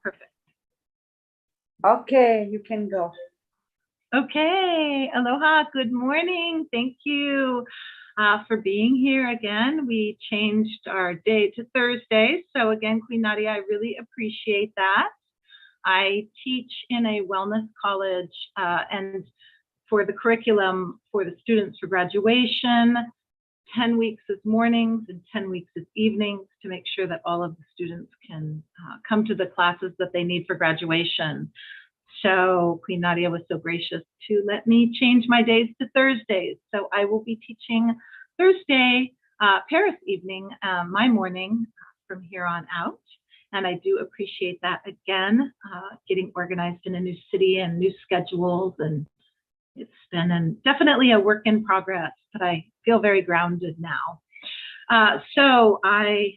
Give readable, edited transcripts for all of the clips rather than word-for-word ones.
Perfect. Okay, you can go. Okay, aloha, good morning. Thank you for being here again. We changed our day to Thursday. So again, Queen Nadia, I really appreciate that. I teach in a wellness college and for the curriculum for the students for graduation, 10 weeks is mornings and 10 weeks is evenings to make sure that all of the students can come to the classes that they need for graduation. So Queen Nadia was so gracious to let me change my days to Thursdays. So I will be teaching Thursday, Paris evening, my morning from here on out. And I do appreciate that again, getting organized in a new city and new schedules. And it's been definitely a work in progress, but I feel very grounded now. So I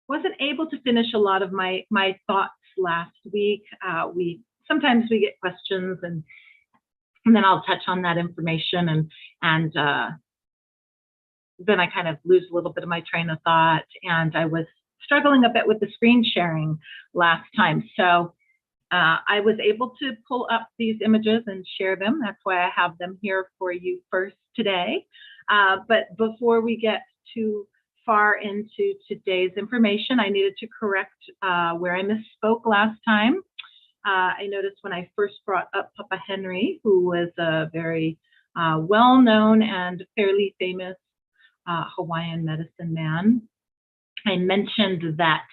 wasn't able to finish a lot of my thoughts last week. Sometimes we get questions and then I'll touch on that information and then I kind of lose a little bit of my train of thought, and I was struggling a bit with the screen sharing last time. So I was able to pull up these images and share them. That's why I have them here for you first today. But before we get too far into today's information, I needed to correct where I misspoke last time. I noticed when I first brought up Papa Henry, who was a very well-known and fairly famous Hawaiian medicine man, I mentioned that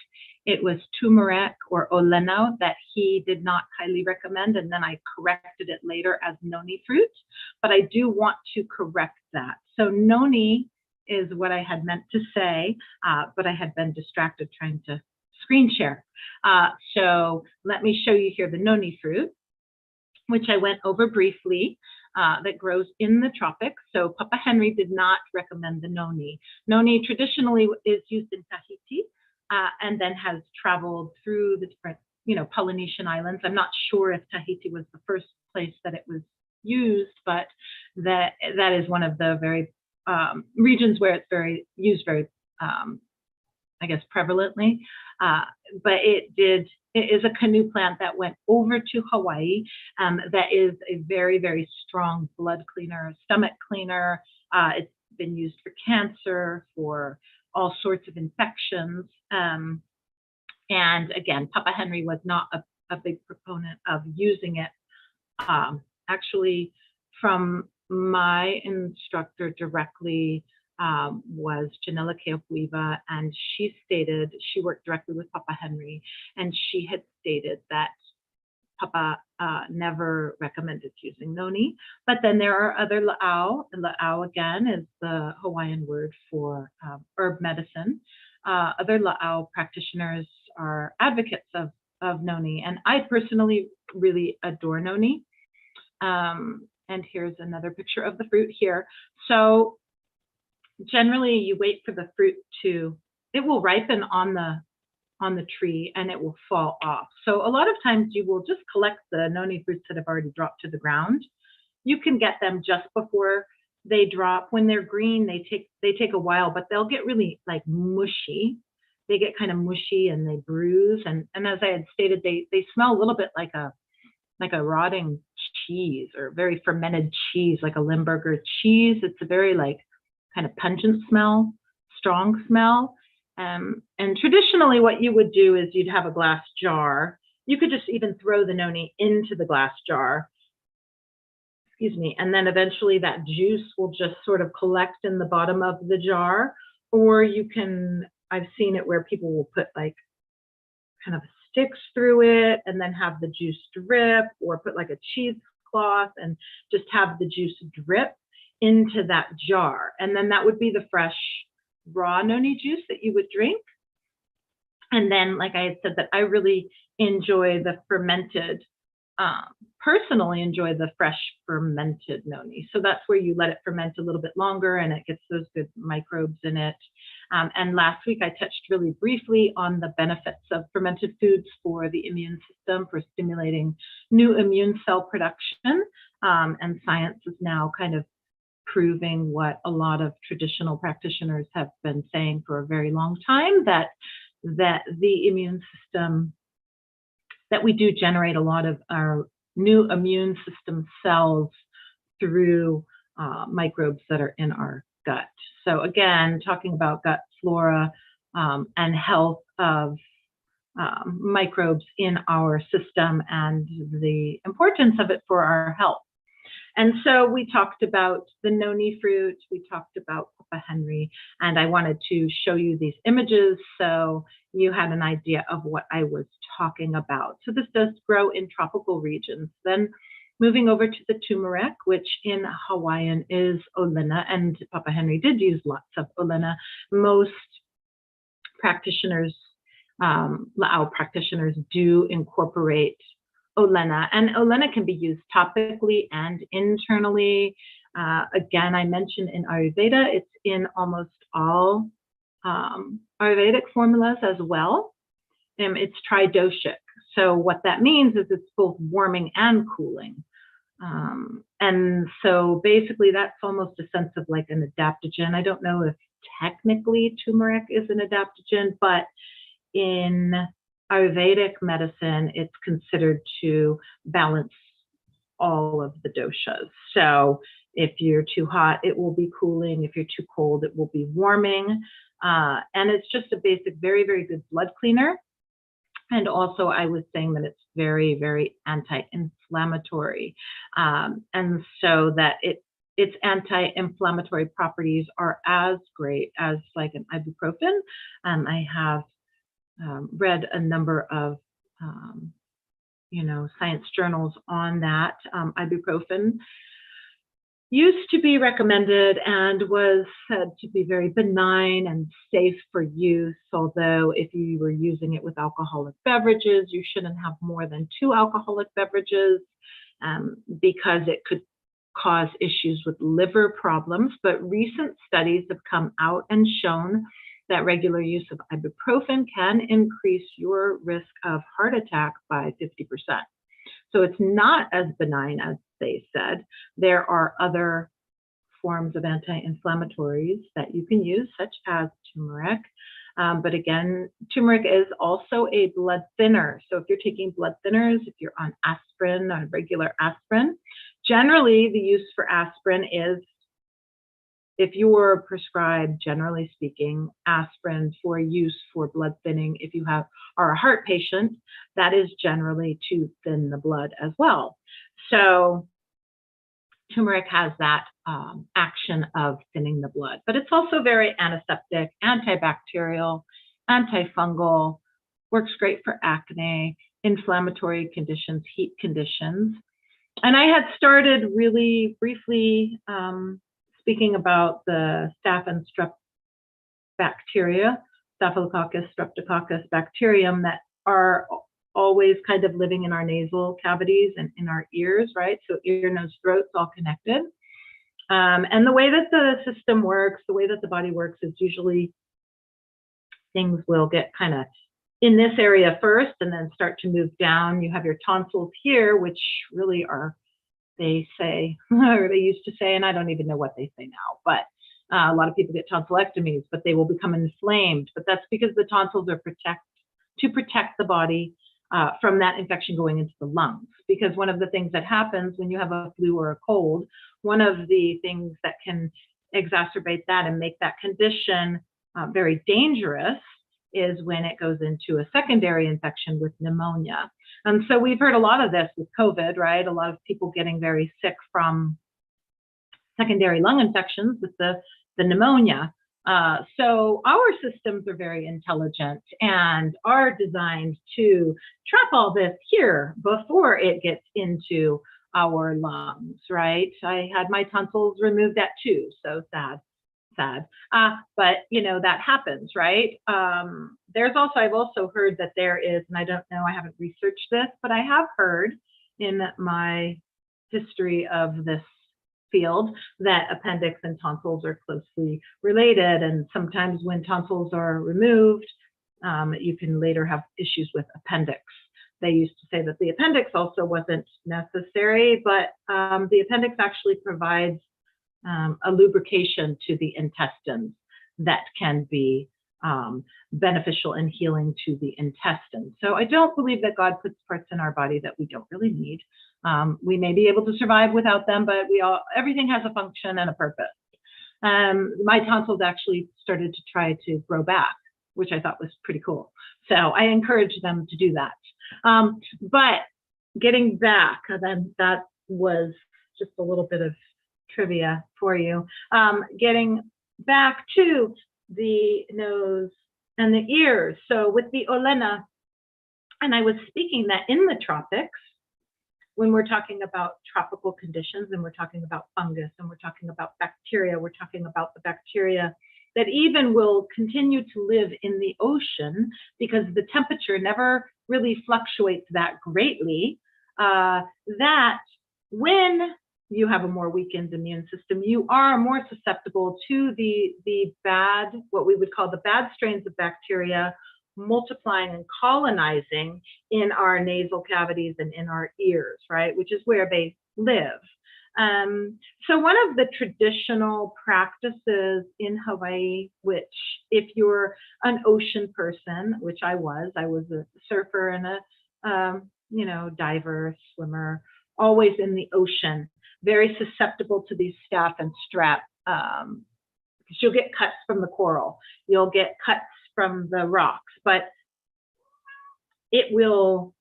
it was turmeric or olenau that he did not highly recommend, and then I corrected it later as noni fruit. But I do want to correct that. So noni is what I had meant to say, but I had been distracted trying to screen share. So let me show you here the noni fruit, which I went over briefly, that grows in the tropics. So Papa Henry did not recommend the noni. Noni traditionally is used in Tahiti and then has traveled through the different, Polynesian islands. I'm not sure if Tahiti was the first place that it was used, but that is one of the very regions where it's used very, I guess, prevalently. But it is a canoe plant that went over to Hawaii. That is a very, very strong blood cleaner, stomach cleaner. It's been used for cancer, for all sorts of infections. And again, Papa Henry was not a big proponent of using it. Actually, from my instructor directly was Janela Keopuiva, and she stated, she worked directly with Papa Henry, and she had stated that Papa never recommended using noni. But then there are other la'au, and la'au again is the Hawaiian word for herb medicine. Other la'au practitioners are advocates of noni, and I personally really adore noni. And here's another picture of the fruit here. So generally you wait for the fruit it will ripen on the tree and it will fall off. So a lot of times you will just collect the noni fruits that have already dropped to the ground. You can get them just before they drop. When they're green, they take a while, but they'll get really like mushy. They get kind of mushy and they bruise. And as I had stated, they smell a little bit like a rotting cheese or very fermented cheese, like a Limburger cheese. It's a very kind of pungent smell, strong smell. And traditionally what you would do is you'd have a glass jar. You could just even throw the noni into the glass jar, and then eventually that juice will just sort of collect in the bottom of the jar. Or you can, I've seen it where people will put kind of sticks through it and then have the juice drip, or put a cheesecloth and just have the juice drip into that jar. And then that would be the fresh raw noni juice that you would drink. And then, like I had said, that I really enjoy the fermented, personally enjoy the fresh fermented noni. So that's where you let it ferment a little bit longer and it gets those good microbes in it. And last week I touched really briefly on the benefits of fermented foods for the immune system, for stimulating new immune cell production. And science is now kind of proving what a lot of traditional practitioners have been saying for a very long time, that that the immune system, that we do generate a lot of our new immune system cells through microbes that are in our gut. So again, talking about gut flora and health of microbes in our system and the importance of it for our health. And so we talked about the noni fruit, we talked about Papa Henry, and I wanted to show you these images so you had an idea of what I was talking about. So this does grow in tropical regions. Then moving over to the turmeric, which in Hawaiian is olena, and Papa Henry did use lots of olena. Most practitioners, La'au practitioners do incorporate olena, and olena can be used topically and internally. Again, I mentioned in Ayurveda, it's in almost all Ayurvedic formulas as well. It's tridoshic. So what that means is it's both warming and cooling. And so basically that's almost a sense of like an adaptogen. I don't know if technically turmeric is an adaptogen, but in Ayurvedic medicine, it's considered to balance all of the doshas. So if you're too hot, it will be cooling. If you're too cold, it will be warming. And it's just a basic, very, very good blood cleaner. And also I was saying that it's very, very anti-inflammatory. And so that its anti-inflammatory properties are as great as like an ibuprofen. I have read a number of, science journals on that. Ibuprofen used to be recommended and was said to be very benign and safe for use, although if you were using it with alcoholic beverages, you shouldn't have more than 2 alcoholic beverages because it could cause issues with liver problems. But recent studies have come out and shown that regular use of ibuprofen can increase your risk of heart attack by 50%. So it's not as benign as they said. There are other forms of anti-inflammatories that you can use, such as turmeric. But again, turmeric is also a blood thinner. So if you're taking blood thinners, if you're on aspirin, on regular aspirin, generally the use for aspirin is, if you were prescribed, generally speaking, aspirin for use for blood thinning, if you are a heart patient, that is generally to thin the blood as well. So turmeric has that action of thinning the blood, but it's also very antiseptic, antibacterial, antifungal, works great for acne, inflammatory conditions, heat conditions. And I had started really briefly speaking about the staph and strep bacteria, Staphylococcus, Streptococcus bacterium, that are always kind of living in our nasal cavities and in our ears, right? So ear, nose, throat's all connected. And the way that the system works, the way that the body works is usually things will get kind of in this area first and then start to move down. You have your tonsils here, which really are, they say, or they used to say, and I don't even know what they say now, but a lot of people get tonsillectomies, but they will become inflamed. But that's because the tonsils are to protect the body from that infection going into the lungs. Because one of the things that happens when you have a flu or a cold, one of the things that can exacerbate that and make that condition very dangerous is when it goes into a secondary infection with pneumonia. And so we've heard a lot of this with COVID, right? A lot of people getting very sick from secondary lung infections with the pneumonia. So our systems are very intelligent and are designed to trap all this here before it gets into our lungs, right? I had my tonsils removed at 2, so sad. But that happens, right? I've also heard that there is, and I don't know, I haven't researched this, but I have heard in my history of this field that appendix and tonsils are closely related. And sometimes when tonsils are removed, you can later have issues with appendix. They used to say that the appendix also wasn't necessary, but the appendix actually provides a lubrication to the intestines that can be beneficial and healing to the intestine. So I don't believe that God puts parts in our body that we don't really need. We may be able to survive without them, but everything has a function and a purpose. My tonsils actually started to try to grow back, which I thought was pretty cool. So I encourage them to do that. But getting back, then that was just a little bit of trivia for you. Getting back to the nose and the ears. So with the Olena, and I was speaking that in the tropics, when we're talking about tropical conditions and we're talking about fungus and we're talking about bacteria, we're talking about the bacteria that even will continue to live in the ocean because the temperature never really fluctuates that greatly, that when you have a more weakened immune system, you are more susceptible to the bad, what we would call the bad strains of bacteria multiplying and colonizing in our nasal cavities and in our ears, right? Which is where they live. So one of the traditional practices in Hawaii, which if you're an ocean person, which I was a surfer and a diver, swimmer, always in the ocean, very susceptible to these staph and strep, because you'll get cuts from the coral, you'll get cuts from the rocks, but it will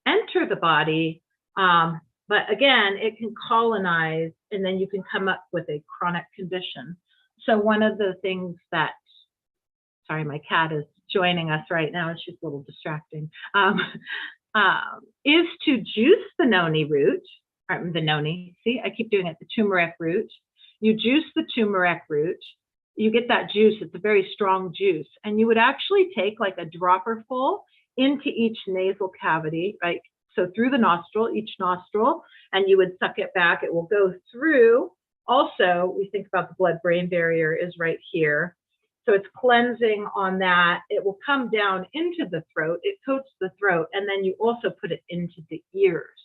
enter the body. But again, it can colonize, and then you can come up with a chronic condition. So one of the things that, sorry, my cat is joining us right now, and she's a little distracting, is to juice the noni root, or the noni, see, I keep doing it, the turmeric root. You juice the turmeric root, you get that juice, it's a very strong juice, and you would actually take like a dropper full into each nasal cavity, right? So through the nostril, each nostril, and you would suck it back. It will go through. Also, we think about the blood-brain barrier is right here. So it's cleansing on that. It will come down into the throat. It coats the throat, and then you also put it into the ears.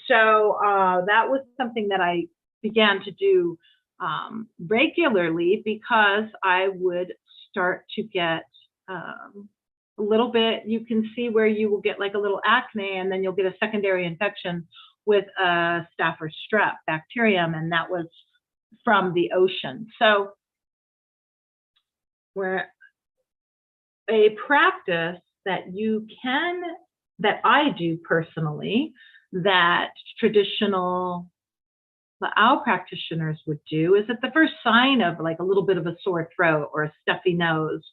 So that was something that I began to do regularly because I would start to get a little bit, you can see where you will get like a little acne, and then you'll get a secondary infection with a staph or strep bacterium, and that was from the ocean. So where a practice that I do personally, that our practitioners would do, is that the first sign of like a little bit of a sore throat or a stuffy nose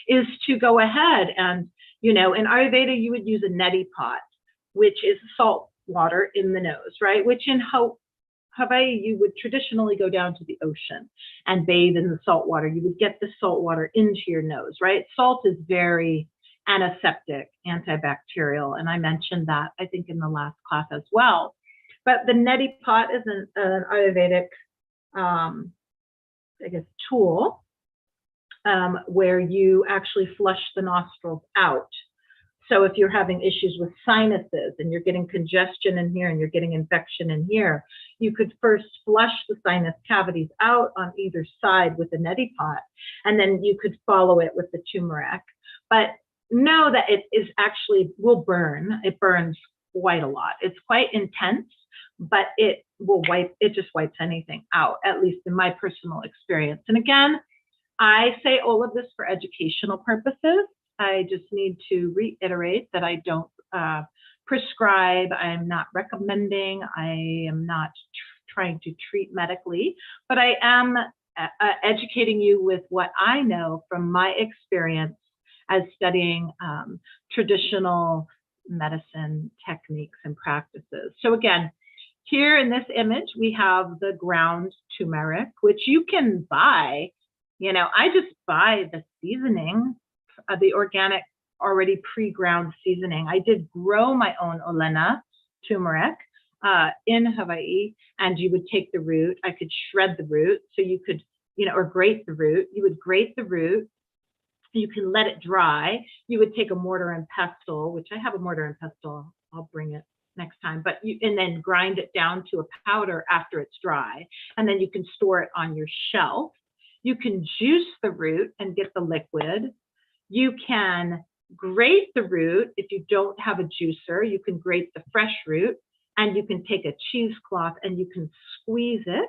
is to go ahead and, in Ayurveda, you would use a Neti Pot, which is salt water in the nose, right? Which in Hawaii, you would traditionally go down to the ocean and bathe in the salt water. You would get the salt water into your nose, right? Salt is very antiseptic, antibacterial, and I mentioned that, I think, in the last class as well. But the Neti Pot is an Ayurvedic, tool where you actually flush the nostrils out. So if you're having issues with sinuses and you're getting congestion in here and you're getting infection in here, you could first flush the sinus cavities out on either side with the Neti Pot, and then you could follow it with the turmeric. But know that it is actually will burn. It burns quite a lot. It's quite intense, but it just wipes anything out, at least in my personal experience. And again, I say all of this for educational purposes. I just need to reiterate that I don't prescribe, I'm not recommending, I am not trying to treat medically, but I am educating you with what I know from my experience as studying traditional medicine techniques and practices. So again, here in this image, we have the ground turmeric, which you can buy. I just buy the seasoning, the organic, already pre-ground seasoning. I did grow my own Olena turmeric in Hawaii, and you would take the root. I could shred the root, so you could, or grate the root. You would grate the root. You can let it dry. You would take a mortar and pestle, which I have a mortar and pestle. I'll bring it next time, and then grind it down to a powder after it's dry, and then you can store it on your shelf. You can juice the root and get the liquid. You can grate the root. If you don't have a juicer, you can grate the fresh root, and you can take a cheesecloth and you can squeeze it.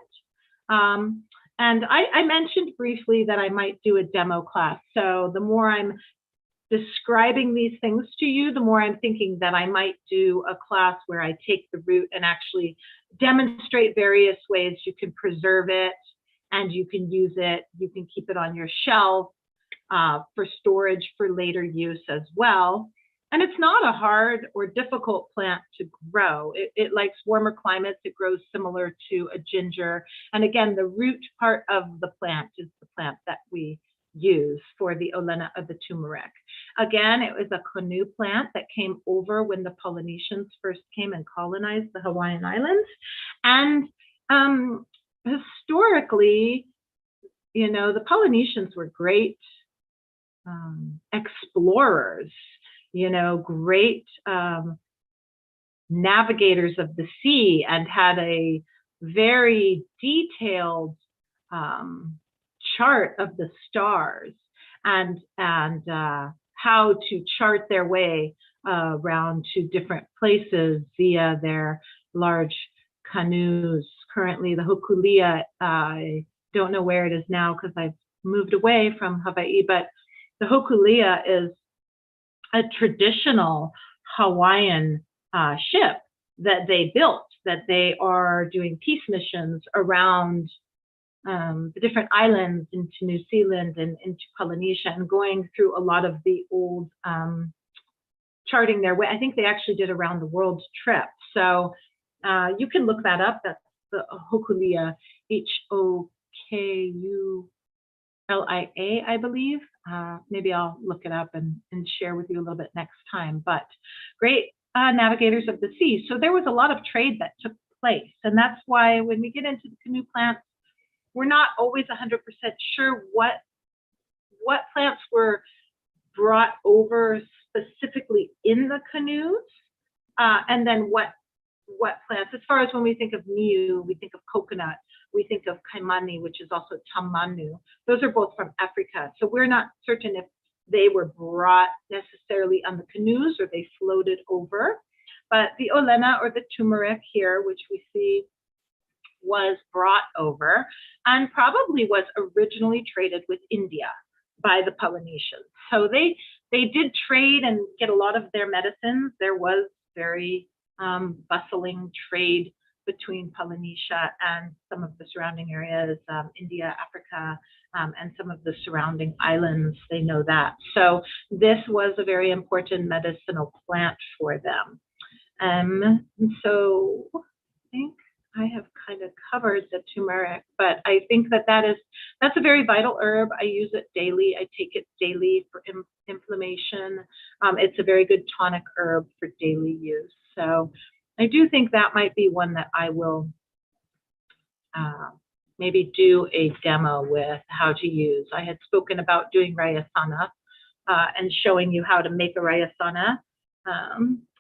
And I mentioned briefly that I might do a demo class. So the more I'm describing these things to you, the more I'm thinking that I might do a class where I take the root and actually demonstrate various ways you can preserve it, and you can use it. You can keep it on your shelf for storage for later use as well. And it's not a hard or difficult plant to grow. It likes warmer climates. It grows similar to a ginger. And again, the root part of the plant is the plant that we use for the Olena of the turmeric. Again, it was a canoe plant that came over when the Polynesians first came and colonized the Hawaiian Islands. And historically, you know, the Polynesians were great explorers, you know, great navigators of the sea, and had a very detailed chart of the stars and how to chart their way around to different places via their large canoes. Currently, the Hokulia, I don't know where it is now because I've moved away from Hawaii, but the Hokulia is a traditional Hawaiian ship that they built, that they are doing peace missions around the different islands into New Zealand and into Polynesia, and going through a lot of the old charting their way. I think they actually did around the world trip. So you can look that up. That's the Hokulia, Hokulia, I believe. Maybe I'll look it up and share with you a little bit next time. But great navigators of the sea. So there was a lot of trade that took place. And that's why when we get into the canoe plants, we're not always 100% sure what plants were brought over specifically in the canoes, and then what plants. As far as when we think of niu, we think of coconut, we think of kaimani, which is also tamanu. Those are both from Africa. So we're not certain if they were brought necessarily on the canoes or they floated over. But the Olena, or the turmeric here, which we see, was brought over and probably was originally traded with India by the Polynesians. So they did trade and get a lot of their medicines. There was very bustling trade between Polynesia and some of the surrounding areas, India, Africa, and some of the surrounding islands. They know that. So this was a very important medicinal plant for them. And so I think I have kind of covered the turmeric, but I think that's a very vital herb. I use it daily. I take it daily for inflammation. It's a very good tonic herb for daily use. So I do think that might be one that I will maybe do a demo with how to use. I had spoken about doing rayasana and showing you how to make a rayasana.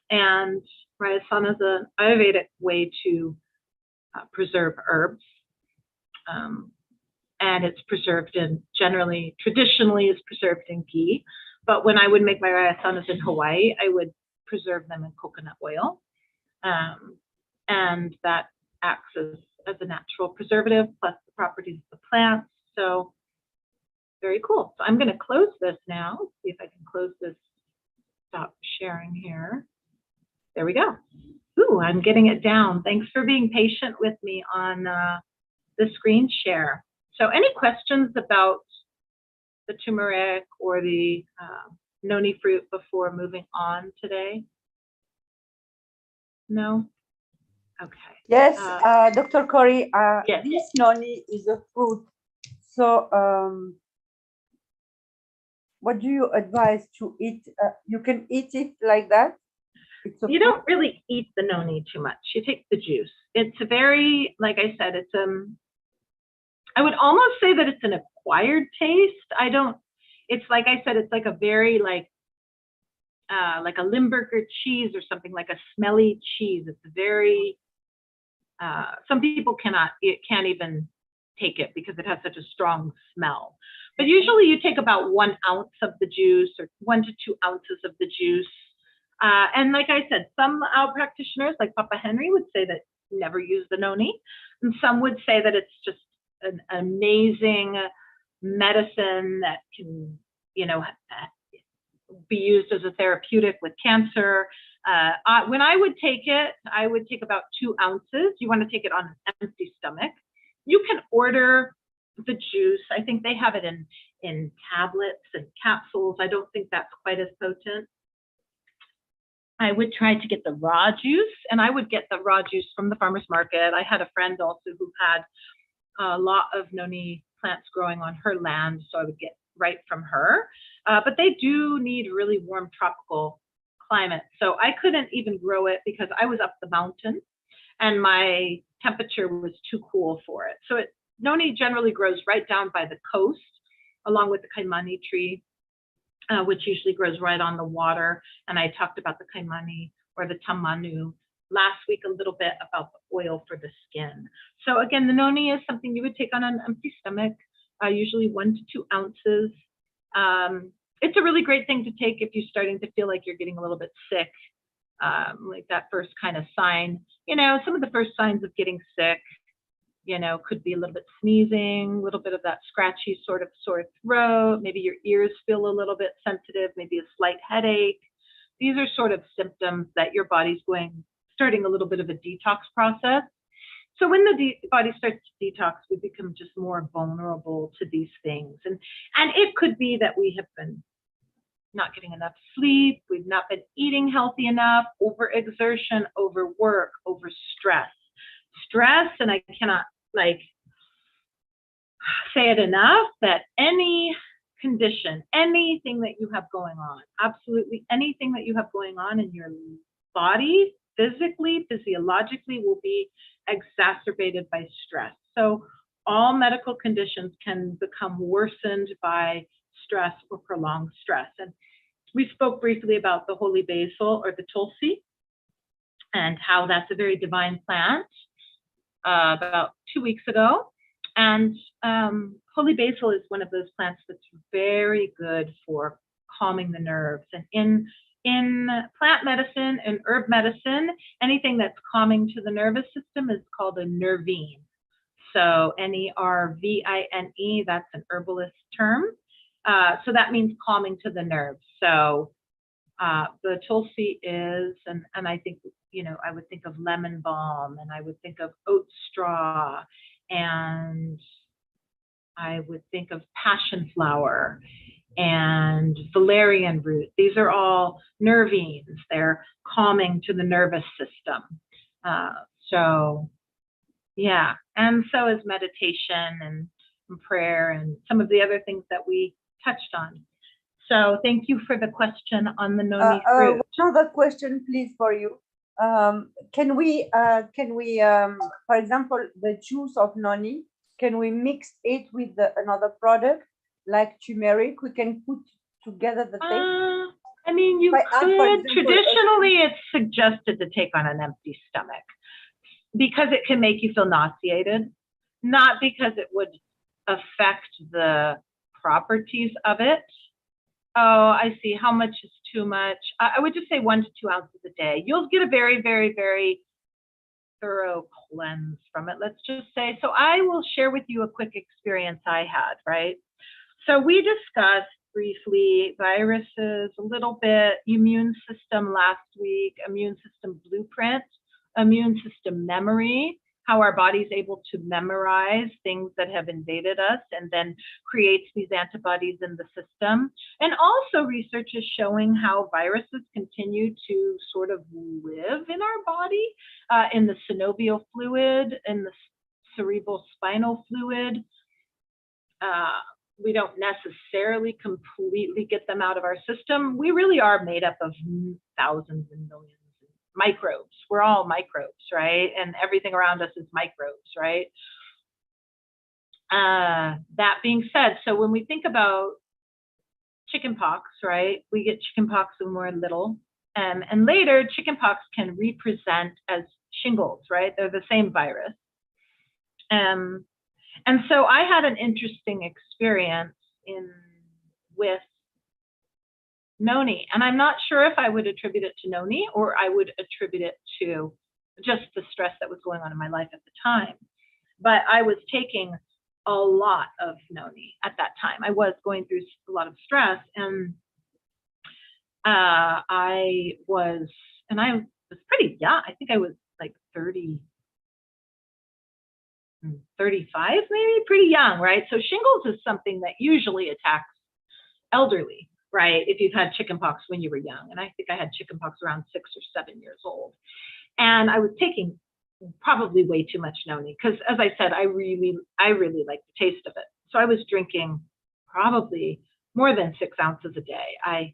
And rayasana is an Ayurvedic way to preserve herbs. And it's preserved in, traditionally is preserved in ghee. But when I would make my rayasanas in Hawaii, I would preserve them in coconut oil. And that acts as a natural preservative, plus the properties of the plants. So very cool. So I'm going to close this now. See if I can close this, stop sharing here. There we go. Ooh, I'm getting it down. Thanks for being patient with me on the screen share. So any questions about the turmeric or the noni fruit before moving on today? No? Okay. Yes, Dr. Kori, yes. This noni is a fruit. So what do you advise to eat? You can eat it like that? You don't really eat the noni too much. You take the juice. It's a very, like I said, it's I would almost say that it's an acquired taste. It's like I said, it's like a very like a Limburger cheese or something, like a smelly cheese. It's very, some people can't even take it because it has such a strong smell. But usually you take about 1 ounce of the juice, or 1 to 2 ounces of the juice. And like I said, some practitioners like Papa Henry would say that never use the noni. And some would say that it's just an amazing medicine that can, you know, be used as a therapeutic with cancer. When I would take it, I would take about 2 ounces. You want to take it on an empty stomach. You can order the juice. I think they have it in tablets and capsules. I don't think that's quite as potent. I would try to get the raw juice, and I would get the raw juice from the farmer's market. I had a friend also who had a lot of noni plants growing on her land, so I would get right from her. But they do need really warm tropical climate. So I couldn't even grow it because I was up the mountain and my temperature was too cool for it. So noni generally grows right down by the coast, along with the kaimani tree, which usually grows right on the water. And I talked about the kaimani or the tamanu last week a little bit about the oil for the skin. So again, the noni is something you would take on an empty stomach, usually 1 to 2 ounces. It's a really great thing to take if you're starting to feel like you're getting a little bit sick, like that first kind of sign. You know, some of the first signs of getting sick, you know, could be a little bit sneezing, a little bit of that scratchy sort of sore throat. Maybe your ears feel a little bit sensitive, maybe a slight headache. These are sort of symptoms that your body's starting a little bit of a detox process. So when the body starts to detox, we become just more vulnerable to these things. And it could be that we have been not getting enough sleep, we've not been eating healthy enough, overexertion, overwork, overstress. Stress, and I cannot say it enough, that any condition, anything that you have going on, absolutely anything that you have going on in your body, physically, physiologically, will be exacerbated by stress. So all medical conditions can become worsened by stress or prolonged stress. And we spoke briefly about the holy basil or the tulsi and how that's a very divine plant about 2 weeks ago. And holy basil is one of those plants that's very good for calming the nerves. And in plant medicine and herb medicine, anything that's calming to the nervous system is called a nervine. So Nervine, that's an herbalist term. So that means calming to the nerves. So the tulsi is, and I think, you know, I would think of lemon balm, and I would think of oat straw, and I would think of passion flower and valerian root. These are all nervines. They're calming to the nervous system. So yeah, and so is meditation and prayer and some of the other things that we touched on. So thank you for the question on the noni fruit. Another question, please, for you. Can we, for example, the juice of noni, can we mix it with another product like turmeric? We can put together the thing. I mean, you could. Traditionally, it's suggested to take on an empty stomach because it can make you feel nauseated, not because it would affect the properties of it. Oh, I see. How much is too much? I would just say 1 to 2 ounces a day. You'll get a very, very, very thorough cleanse from it, let's just say. So I will share with you a quick experience I had, right? So we discussed briefly viruses, a little bit, immune system last week, immune system blueprint, immune system memory, how our body's able to memorize things that have invaded us and then creates these antibodies in the system. And also research is showing how viruses continue to sort of live in our body, in the synovial fluid, in the cerebral spinal fluid. We don't necessarily completely get them out of our system. We really are made up of thousands and millions of microbes. We're all microbes, right? And everything around us is microbes, right? That being said, so when we think about chickenpox, right? We get chickenpox when we're little. And later, chickenpox can represent as shingles, right? They're the same virus. And so I had an interesting experience with noni, and I'm not sure if I would attribute it to noni or I would attribute it to just the stress that was going on in my life at the time. But I was taking a lot of noni at that time. I was going through a lot of stress, and I was pretty young. I think I was like 35 maybe, pretty young, right? So shingles is something that usually attacks elderly, right? If you've had chickenpox when you were young. And I think I had chickenpox around 6 or 7 years old. And I was taking probably way too much noni because, as I said, I really like the taste of it. So I was drinking probably more than 6 ounces a day. I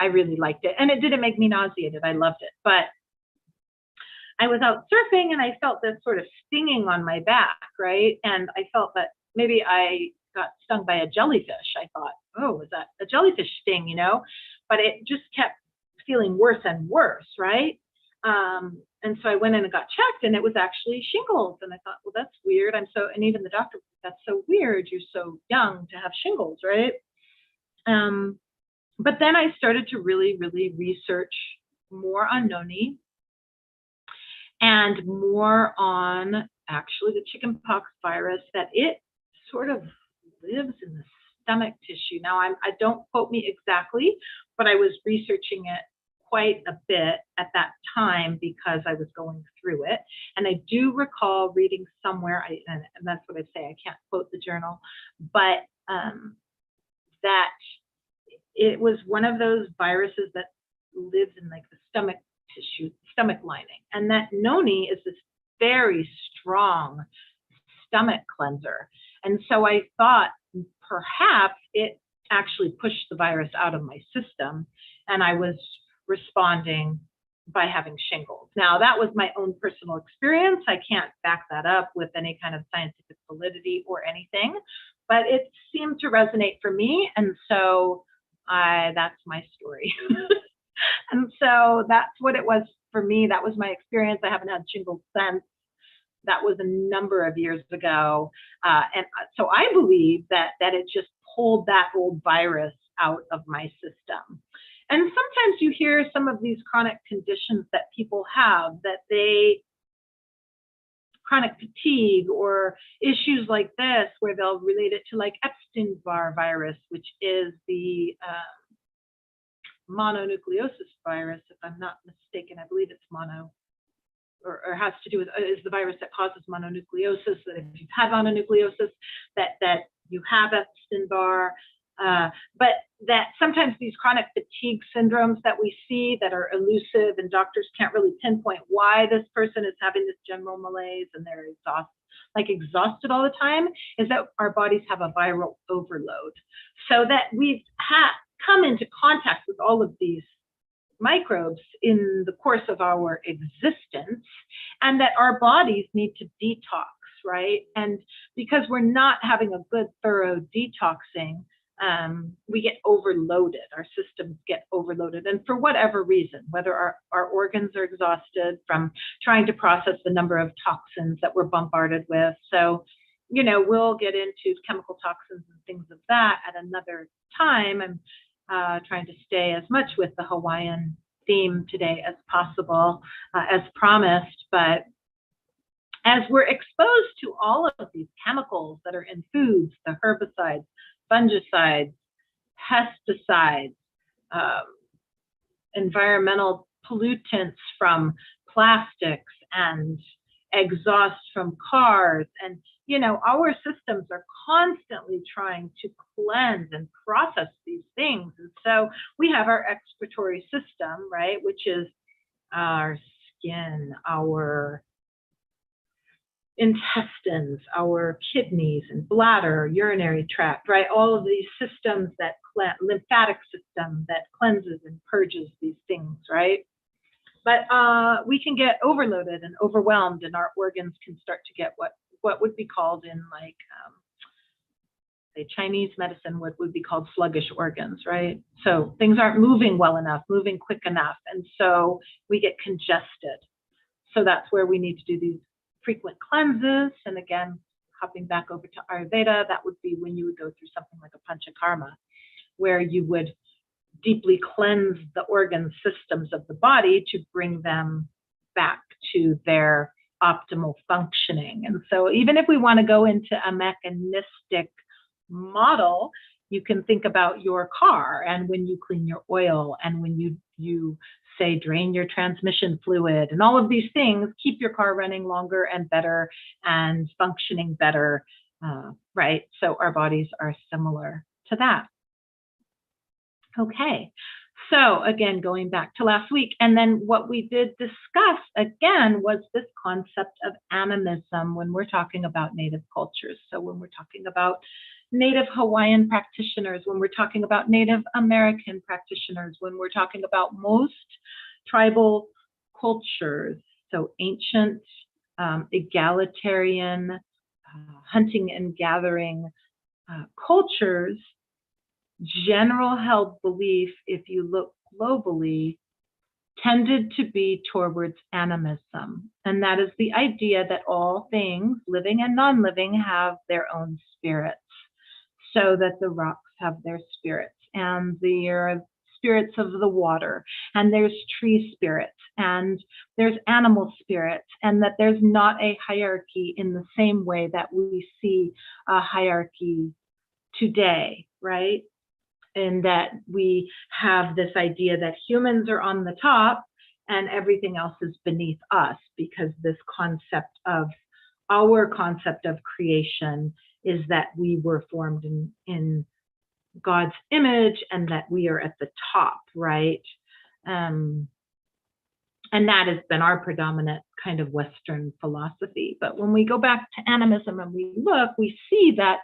really liked it, and it didn't make me nauseated. I loved it. But I was out surfing and I felt this sort of stinging on my back, right? And I felt that maybe I got stung by a jellyfish. I thought, oh, was that a jellyfish sting, you know? But it just kept feeling worse and worse, right? And so I went in and got checked, and it was actually shingles. And I thought, well, that's weird. And even the doctor, that's so weird. You're so young to have shingles, right? But then I started to really, really research more on noni and more on actually the chickenpox virus, that it sort of lives in the stomach tissue. Now, I don't quote me exactly, but I was researching it quite a bit at that time because I was going through it. And I do recall reading somewhere, and that's what I say, I can't quote the journal, but that it was one of those viruses that lives in like the stomach tissue, stomach lining. And that noni is this very strong stomach cleanser. And so I thought perhaps it actually pushed the virus out of my system, and I was responding by having shingles. Now, that was my own personal experience. I can't back that up with any kind of scientific validity or anything, but it seemed to resonate for me. And so that's my story. And so that's what it was for me. That was my experience. I haven't had shingles since. That was a number of years ago. And so I believe that it just pulled that old virus out of my system. And sometimes you hear some of these chronic conditions that people have, that chronic fatigue or issues like this, where they'll relate it to like Epstein-Barr virus, which is the mononucleosis virus, if I'm not mistaken. I believe it's mono, or has to do with, is the virus that causes mononucleosis, that if you've had mononucleosis, that you have Epstein-Barr. But that sometimes these chronic fatigue syndromes that we see that are elusive, and can't really pinpoint why this person is having this general malaise and they're exhausted all the time, is that our bodies have a viral overload. So that we've come into contact with all of these microbes in the course of our existence, and that our bodies need to detox, right? And because we're not having a good, thorough detoxing, we get overloaded. Our systems get overloaded, and for whatever reason, whether our organs are exhausted from trying to process the number of toxins that we're bombarded with. So, we'll get into chemical toxins and things of that at another time. I'm trying to stay as much with the Hawaiian theme today as possible, as promised. But as we're exposed to all of these chemicals that are in foods, the herbicides, fungicides, pesticides, environmental pollutants from plastics and exhaust from cars, and our systems are constantly trying to cleanse and process these things. And so we have our excretory system, right, which is our skin, our intestines, our kidneys and bladder, urinary tract, right? All of these systems that lymphatic system that cleanses and purges these things, right? But we can get overloaded and overwhelmed, and our organs can start to get what would be called in like say Chinese medicine, what would be called sluggish organs, right? So things aren't moving well enough, moving quick enough, and so we get congested. So that's where we need to do these frequent cleanses, and again, hopping back over to Ayurveda, that would be when you would go through something like a panchakarma, where you would deeply cleanse the organ systems of the body to bring them back to their optimal functioning. And so even if we want to go into a mechanistic model, you can think about your car, and when you clean your oil, and when you say drain your transmission fluid, and all of these things keep your car running longer and better and functioning better, right? So our bodies are similar to that. Okay, so again, going back to last week, and then what we did discuss again was this concept of animism when we're talking about Native cultures. So when we're talking about Native Hawaiian practitioners, when we're talking about Native American practitioners, when we're talking about most tribal cultures, so ancient, egalitarian, hunting and gathering cultures, general held belief, if you look globally, tended to be towards animism. And that is the idea that all things, living and non-living, have their own spirits. So that the rocks have their spirits, and the spirits of the water, and there's tree spirits, and there's animal spirits, and that there's not a hierarchy in the same way that we see a hierarchy today, right? And that we have this idea that humans are on the top and everything else is beneath us, because this concept of our concept of creation is that we were formed in God's image and that we are at the top, right? And that has been our predominant kind of Western philosophy. But when we go back to animism and we look, we see that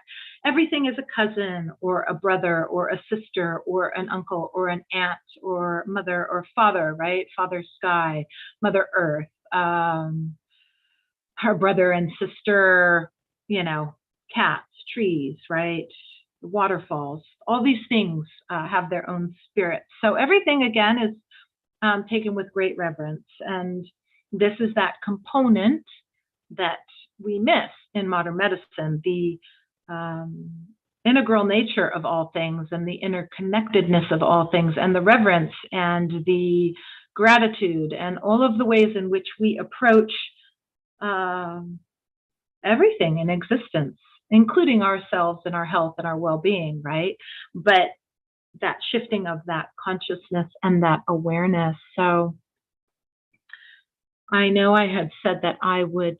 everything is a cousin or a brother or a sister or an uncle or an aunt or mother or father, right? Father sky, mother earth, her brother and sister, you know, cats, trees, right? Waterfalls, all these things have their own spirits. So everything, again, is taken with great reverence. And this is that component that we miss in modern medicine, the integral nature of all things and the interconnectedness of all things and the reverence and the gratitude and all of the ways in which we approach everything in existence, including ourselves and our health and our well-being, right? But that shifting of that consciousness and that awareness. So I know I had said that I would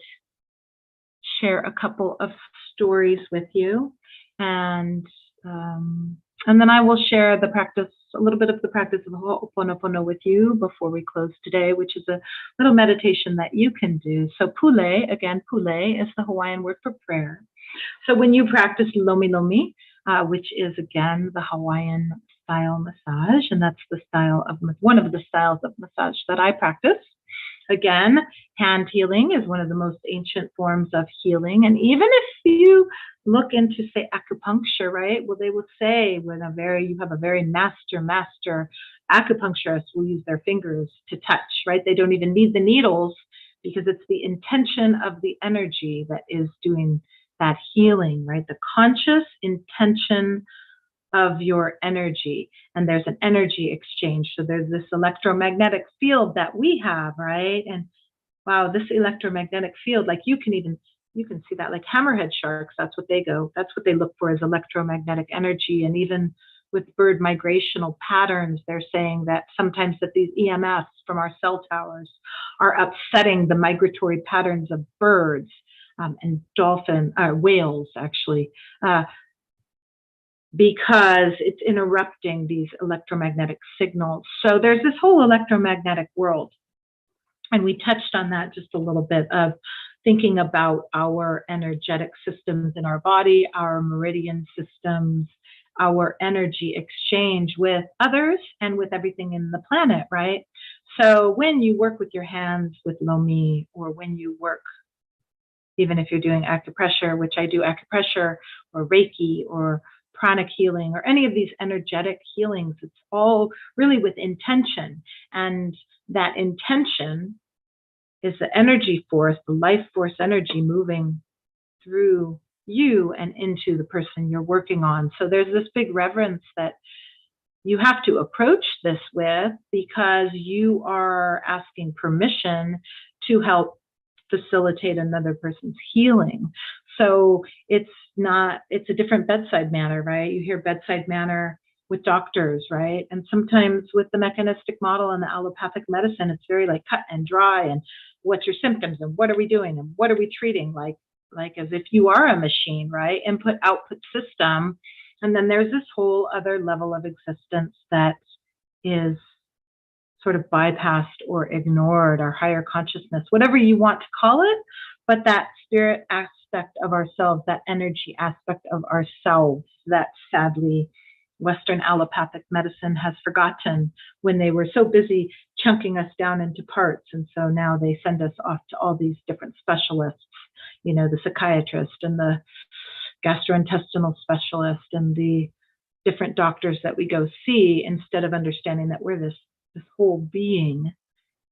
share a couple of stories with you, and then I will share the practice, a little bit of the practice of Okonopono with you before we close today, which is a little meditation that you can do. So pule, again, pule is the Hawaiian word for prayer. So when you practice lomi lomi, which is again the Hawaiian style massage, and that's the style of one of the styles of massage that I practice. Again, hand healing is one of the most ancient forms of healing. And even if you look into, say, acupuncture, right? Well, they will say when you have a very master acupuncturist will use their fingers to touch, right? They don't even need the needles because it's the intention of the energy that is doing that healing, right? The conscious intention of your energy, and there's an energy exchange. So there's this electromagnetic field that we have, right? And wow, this electromagnetic field, like you can see that, like hammerhead sharks, that's what they look for, is electromagnetic energy. And even with bird migrational patterns, they're saying that sometimes that these EMFs from our cell towers are upsetting the migratory patterns of birds and whales, actually, because it's interrupting these electromagnetic signals. So there's this whole electromagnetic world. And we touched on that just a little bit, of thinking about our energetic systems in our body, our meridian systems, our energy exchange with others and with everything in the planet, right? So when you work with your hands with lomi, or when you work, even if you're doing acupressure, which I do acupressure, or Reiki, or pranic healing, or any of these energetic healings, it's all really with intention. And that intention is the energy force, the life force energy moving through you and into the person you're working on. So there's this big reverence that you have to approach this with, because you are asking permission to help facilitate another person's healing. So it's a different bedside manner, right? You hear bedside manner with doctors, right? And sometimes with the mechanistic model and the allopathic medicine, it's very like cut and dry, and what's your symptoms and what are we doing and what are we treating, like as if you are a machine, right? Input output system. And then there's this whole other level of existence that is sort of bypassed or ignored, our higher consciousness, whatever you want to call it, but that spirit aspect of ourselves, that energy aspect of ourselves, that sadly Western allopathic medicine has forgotten when they were so busy chunking us down into parts. And so now they send us off to all these different specialists, you know, the psychiatrist and the gastrointestinal specialist and the different doctors that we go see, instead of understanding that we're this whole being,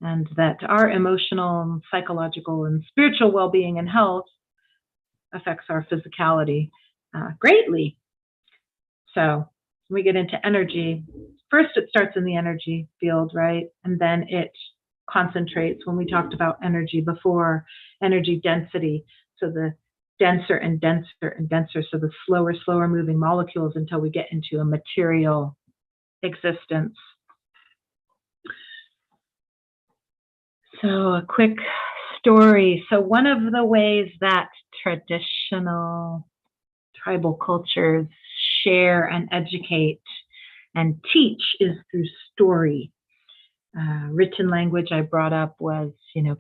and that our emotional and psychological and spiritual well-being and health affects our physicality greatly. So we get into energy. First, it starts in the energy field, right? And then it concentrates, when we talked about energy before, energy density. So the denser and denser and denser. So the slower moving molecules until we get into a material existence. So a quick story. So one of the ways that traditional tribal cultures share and educate and teach is through story. Written language I brought up was,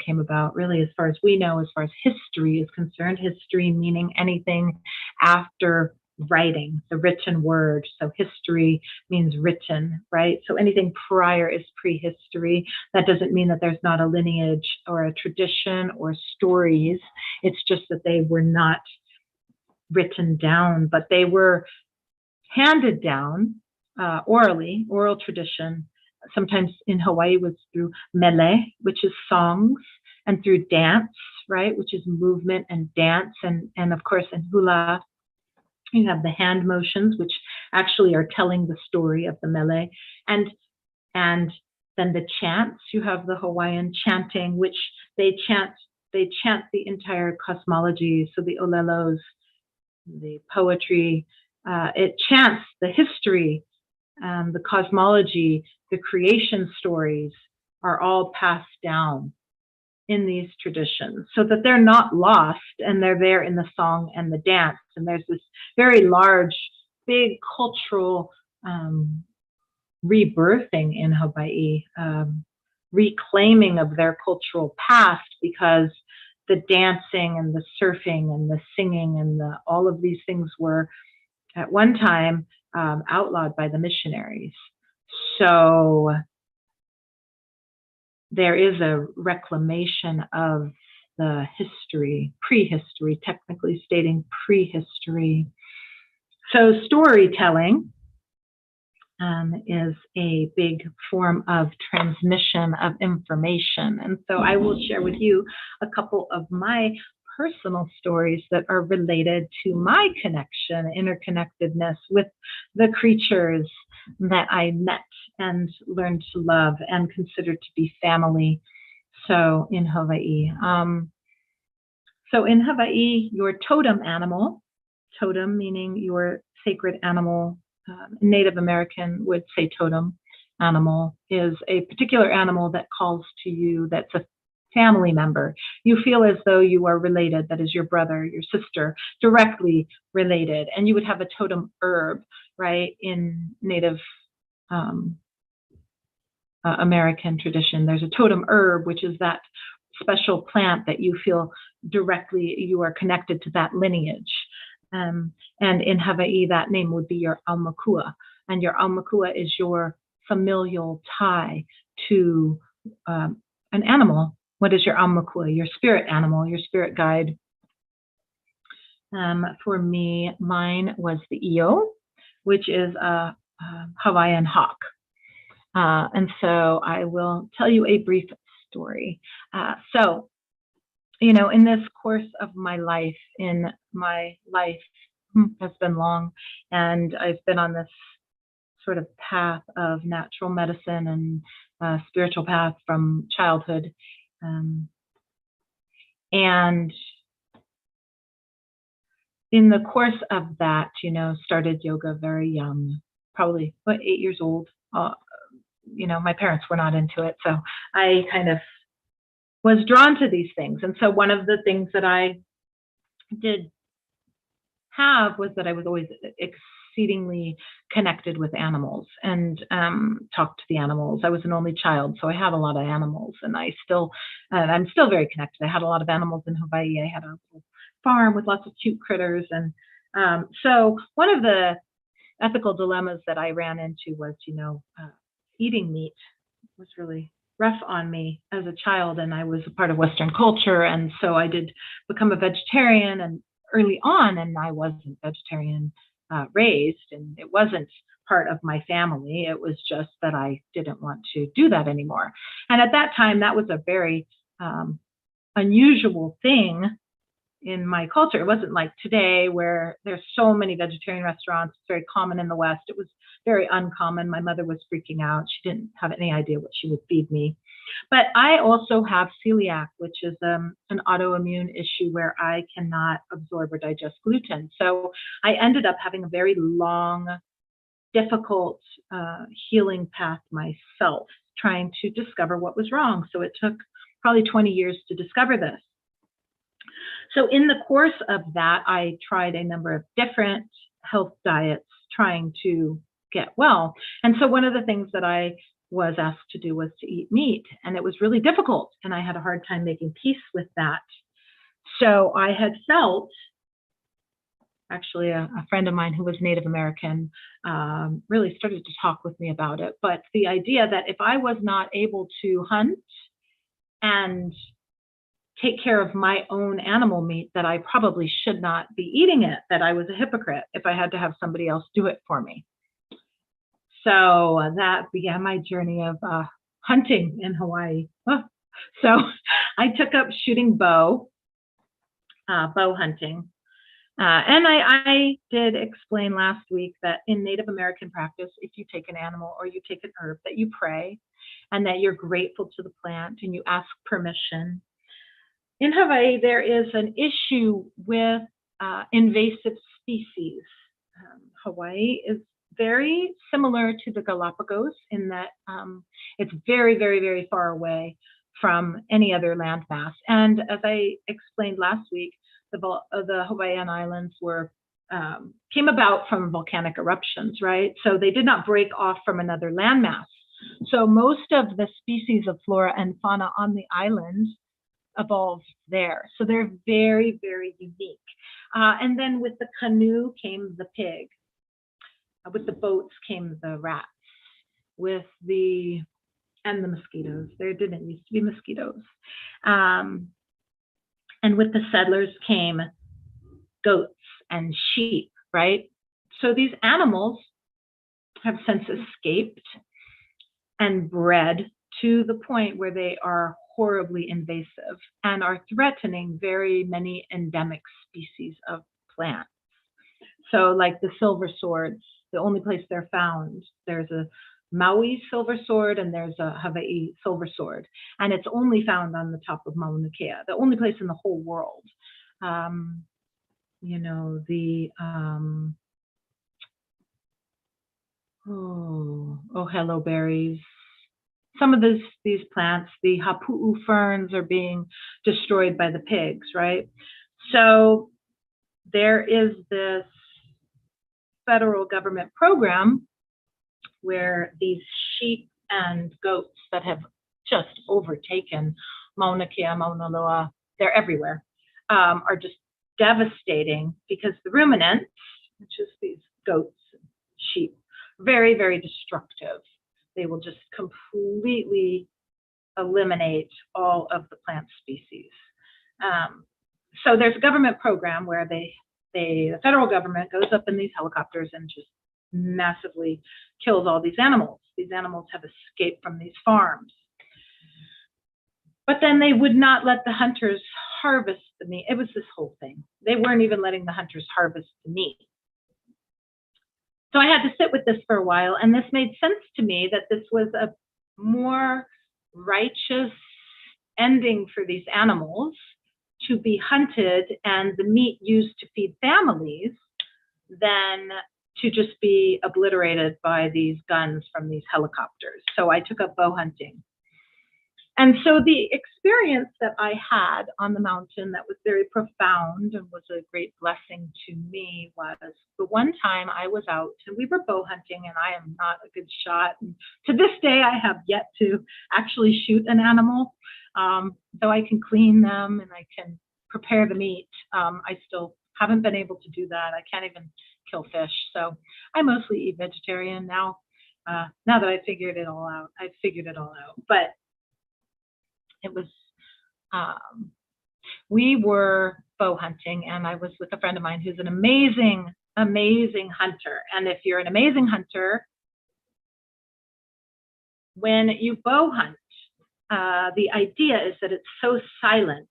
came about really, as far as we know, as far as history is concerned, history meaning anything after writing, the written word. So history means written, right? So anything prior is prehistory. That doesn't mean that there's not a lineage or a tradition or stories. It's just that they were not written down, but they were handed down orally, oral tradition. Sometimes in Hawaii was through mele, which is songs, and through dance, right, which is movement and dance. And of course in hula, you have the hand motions, which actually are telling the story of the mele. And then the chants, you have the Hawaiian chanting, which they chant the entire cosmology. So the olelos, the poetry, it chants the history, the cosmology, the creation stories are all passed down in these traditions so that they're not lost, and they're there in the song and the dance. And there's this very large, big cultural rebirthing in Hawaii, reclaiming of their cultural past, because the dancing and the surfing and the singing and all of these things were at one time outlawed by the missionaries. So there is a reclamation of the history, prehistory, technically stating prehistory. So storytelling is a big form of transmission of information. And so I will share with you a couple of my personal stories that are related to my connection, interconnectedness with the creatures that I met and learned to love and considered to be family. So in Hawaii. So in Hawaii, your totem animal, totem meaning your sacred animal, Native American would say totem animal, is a particular animal that calls to you, that's a family member. You feel as though you are related, that is your brother, your sister, directly related. And you would have a totem herb, right? In Native American tradition, there's a totem herb, which is that special plant that you feel directly, you are connected to that lineage. And in Hawaii, that name would be your aumakua. And your aumakua is your familial tie to an animal. What is your aumakua? Your spirit animal, your spirit guide. For me, mine was the io, which is a Hawaiian hawk. And so I will tell you a brief story. So you know, in this course of my life, has been long, and I've been on this sort of path of natural medicine and spiritual path from childhood. And in the course of that, you know, started yoga very young, probably 8 years old. You know, my parents were not into it, so I kind of was drawn to these things. And so one of the things that I did have was that I was always exceedingly connected with animals and talked to the animals. I was an only child, so I had a lot of animals, and I'm still very connected. I had a lot of animals in Hawaii. I had a little farm with lots of cute critters. And so one of the ethical dilemmas that I ran into was, you know, eating meat was really rough on me as a child, and I was a part of Western culture, and so I did become a vegetarian and early on, and I wasn't vegetarian raised, and it wasn't part of my family. It was just that I didn't want to do that anymore. And at that time, that was a very unusual thing in my culture. It wasn't like today where there's so many vegetarian restaurants. It's very common in the West. It was very uncommon. My mother was freaking out. She didn't have any idea what she would feed me. But I also have celiac, which is an autoimmune issue where I cannot absorb or digest gluten. So I ended up having a very long, difficult healing path myself, trying to discover what was wrong. So it took probably 20 years to discover this. So in the course of that, I tried a number of different health diets trying to get well. And so one of the things that I was asked to do was to eat meat, and it was really difficult, and I had a hard time making peace with that. So I had felt, actually a friend of mine who was Native American really started to talk with me about it, but the idea that if I was not able to hunt and take care of my own animal meat, that I probably should not be eating it, that I was a hypocrite if I had to have somebody else do it for me. So that began my journey of hunting in Hawaii. So I took up shooting bow hunting. And I did explain last week that in Native American practice, if you take an animal or you take an herb, that you pray and that you're grateful to the plant and you ask permission. In Hawaii, there is an issue with invasive species. Hawaii is very similar to the Galapagos in that it's very, very, very far away from any other landmass. And as I explained last week, the Hawaiian Islands came about from volcanic eruptions, right? So they did not break off from another landmass. So most of the species of flora and fauna on the island evolved there. So they're very, very unique. And then with the canoe came the pig. With the boats came the rats. And the mosquitoes. There didn't used to be mosquitoes. And with the settlers came goats and sheep, right? So these animals have since escaped and bred to the point where they are horribly invasive and are threatening very many endemic species of plants. So like the silver swords, the only place they're found, there's a Maui silver sword and there's a Hawaii silver sword. And it's only found on the top of Mauna Kea, the only place in the whole world. You know, the hello berries. Some of these plants, the hapu'u ferns, are being destroyed by the pigs, right? So there is this federal government program where these sheep and goats that have just overtaken Mauna Kea, Mauna Loa, they're everywhere, are just devastating because the ruminants, which is these goats and sheep, very, very destructive. They will just completely eliminate all of the plant species. So there's a government program where the federal government goes up in these helicopters and just massively kills all these animals. These animals have escaped from these farms. But then they would not let the hunters harvest the meat. It was this whole thing. They weren't even letting the hunters harvest the meat. So I had to sit with this for a while, and this made sense to me that this was a more righteous ending for these animals to be hunted and the meat used to feed families than to just be obliterated by these guns from these helicopters. So I took up bow hunting. And so the experience that I had on the mountain that was very profound and was a great blessing to me was the one time I was out and we were bow hunting, and I am not a good shot. And to this day, I have yet to actually shoot an animal. Though I can clean them and I can prepare the meat, I still haven't been able to do that. I can't even kill fish. So I mostly eat vegetarian now. Now that I figured it all out, But it was, we were bow hunting, and I was with a friend of mine who's an amazing, amazing hunter. And if you're an amazing hunter, when you bow hunt, the idea is that it's so silent.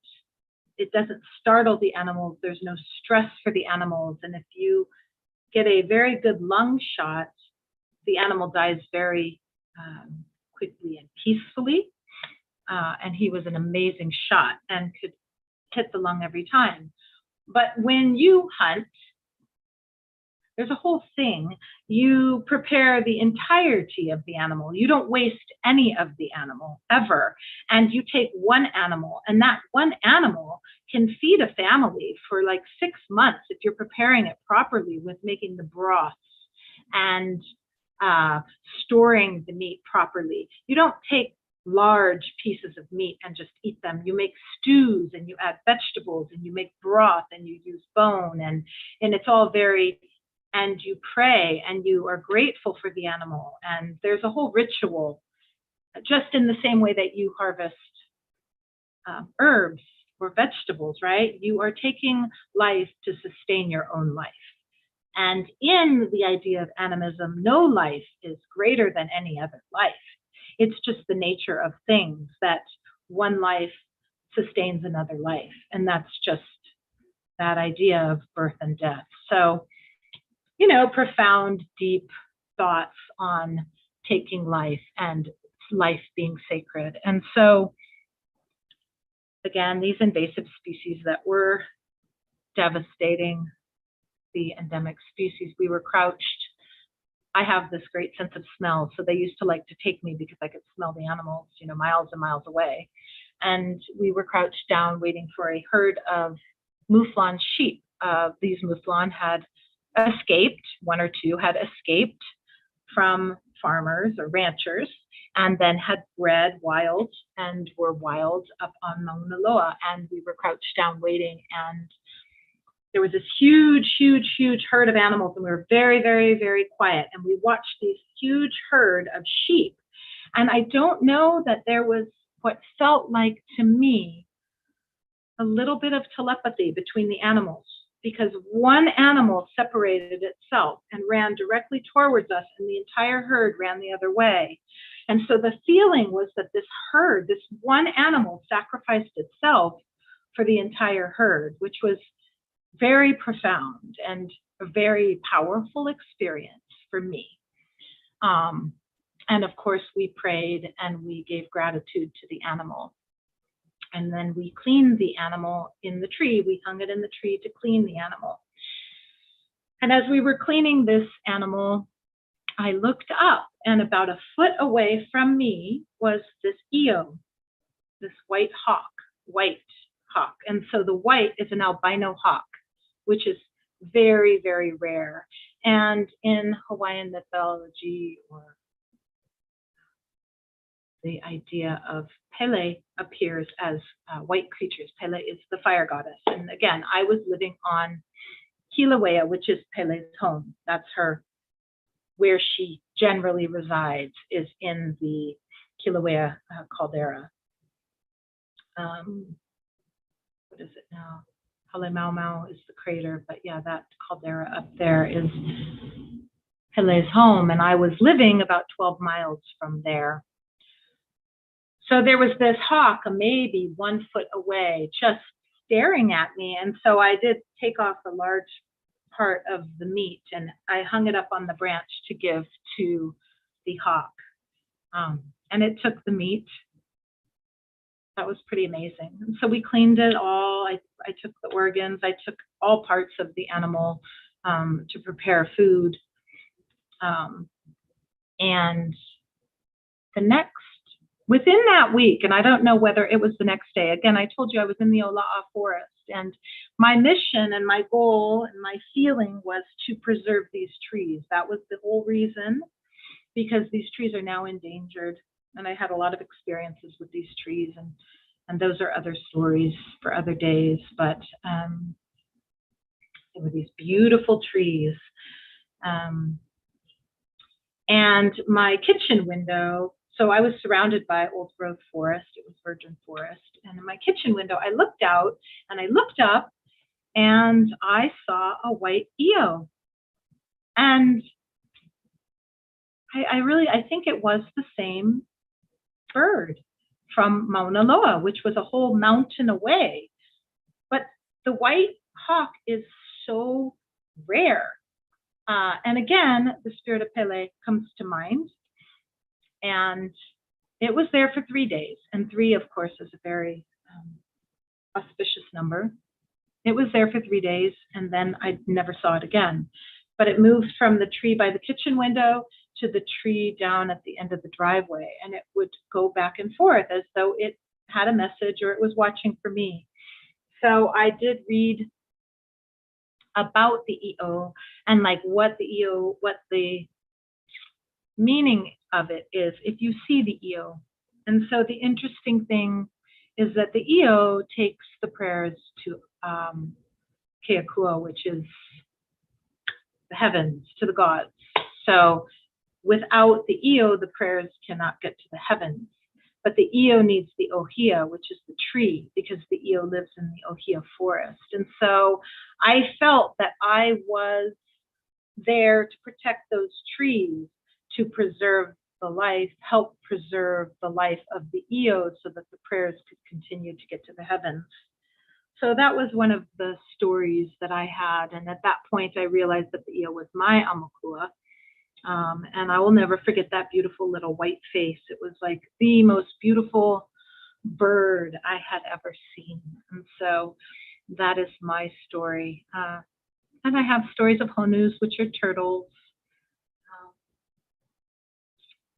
It doesn't startle the animals. There's no stress for the animals. And if you get a very good lung shot, the animal dies very quickly and peacefully. And he was an amazing shot and could hit the lung every time. But when you hunt, there's a whole thing. You prepare the entirety of the animal. You don't waste any of the animal ever. And you take one animal, and that one animal can feed a family for like 6 months if you're preparing it properly with making the broths and storing the meat properly. You don't take large pieces of meat and just eat them. You make stews, and you add vegetables, and you make broth, and you use bone, and it's all very, and you pray, and you are grateful for the animal. And there's a whole ritual, just in the same way that you harvest herbs or vegetables, right? You are taking life to sustain your own life. And in the idea of animism, no life is greater than any other life. It's just the nature of things that one life sustains another life. And that's just that idea of birth and death. So, you know, profound, deep thoughts on taking life and life being sacred. And so, again, these invasive species that were devastating, the endemic species, we were crouched. I have this great sense of smell, so they used to like to take me because I could smell the animals, you know, miles and miles away. And we were crouched down waiting for a herd of mouflon sheep. These mouflon had escaped, one or two had escaped from farmers or ranchers, and then had bred wild and were wild up on Mauna Loa. And we were crouched down waiting, and there was this huge, huge, huge herd of animals, and we were very, very, very quiet. And we watched this huge herd of sheep. And I don't know that there was what felt like to me a little bit of telepathy between the animals, because one animal separated itself and ran directly towards us, and the entire herd ran the other way. And so the feeling was that this herd, this one animal, sacrificed itself for the entire herd, which was very profound and a very powerful experience for me. And of course, we prayed and we gave gratitude to the animal. And then we cleaned the animal in the tree. We hung it in the tree to clean the animal. And as we were cleaning this animal, I looked up, and about a foot away from me was this eo, this white hawk. And so the white is an albino hawk, which is very, very rare. And in Hawaiian mythology, or the idea of Pele appears as white creatures. Pele is the fire goddess. And again, I was living on Kilauea, which is Pele's home. That's her, where she generally resides, is in the Kilauea caldera. What is it now? Halemaumau is the crater, but yeah, that caldera up there is Pele's home, and I was living about 12 miles from there. So there was this hawk, maybe 1 foot away, just staring at me. And so I did take off a large part of the meat and I hung it up on the branch to give to the hawk. And it took the meat. That was pretty amazing. And so we cleaned it all. I took the organs. I took all parts of the animal to prepare food. And within that week, and I don't know whether it was the next day, again, I told you I was in the Ola'a forest, and my mission and my goal and my feeling was to preserve these trees. That was the whole reason, because these trees are now endangered. And I had a lot of experiences with these trees, and those are other stories for other days. But there were these beautiful trees. And my kitchen window, so I was surrounded by old growth forest. It was virgin forest. And in my kitchen window, I looked out and I looked up and I saw a white eo. And I think it was the same bird from Mauna Loa, which was a whole mountain away. But the white hawk is so rare. And again, the spirit of Pele comes to mind. And it was there for 3 days. And 3, of course, is a very auspicious number. It was there for 3 days, and then I never saw it again. But it moved from the tree by the kitchen window to the tree down at the end of the driveway. And it would go back and forth as though it had a message or it was watching for me. So I did read about the EO and like what the meaning of it is if you see the EO. And so the interesting thing is that the EO takes the prayers to Keakua, which is the heavens, to the gods. So without the EO, the prayers cannot get to the heavens. But the EO needs the ohia, which is the tree, because the EO lives in the ohia forest. And so I felt that I was there to protect those trees, to preserve the life, help preserve the life of the EO so that the prayers could continue to get to the heavens. So that was one of the stories that I had. And at that point, I realized that the EO was my Amakua. And I will never forget that beautiful little white face. It was like the most beautiful bird I had ever seen. And so that is my story. And I have stories of honus, which are turtles.